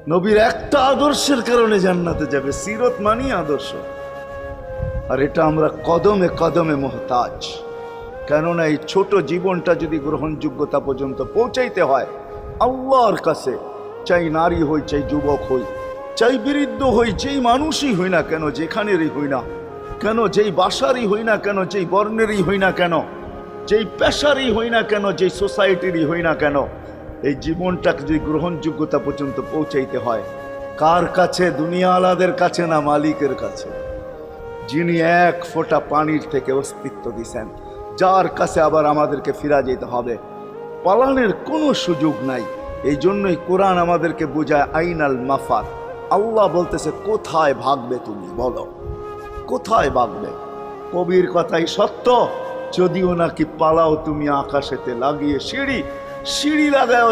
নবীর একটা আদর্শের কারণে জান্নাতে যাবে। সিরত মানি আদর্শ। আর এটা আমরা কদমে কদমে মুহতাজ। কেননা এই ছোট জীবনটা যদি গ্রহণযোগ্যতা পর্যন্ত পৌঁছাইতে হয় আল্লাহর কাছে, চাই নারী হই, চাই যুবক হই, চাই বৃদ্ধ হই, যেই মানুষই হই না কেন, যেখানেরই হই না কেন, যেই বাসারই হই না কেন, যেই বর্ণেরই হই না কেন, যেই পেশারই হই না কেন, যেই সোসাইটিরই হই না কেন, এই জীবনটাকে যদি গ্রহণযোগ্যতা পর্যন্ত পৌঁছাইতে হয় কার কাছে? দুনিয়া আলাদের কাছে না, মালিকের কাছে, যিনি এক ফোঁটা পানির থেকে অস্তিত্ব দিয়েছেন, যার কাছে আবার আমাদেরকে ফিরা যেতে হবে। পালানের কোনো সুযোগ নাই। এই জন্যই কোরআন আমাদেরকে বোঝায় আইনাল মাফার। আল্লাহ বলতেছে কোথায় ভাগবে তুমি, বলো কোথায় ভাগবে? কবির কথাই সত্য, যদিও নাকি পালাও তুমি আকাশেতে লাগিয়ে সিঁড়ি, সিঁড়ি লাগায়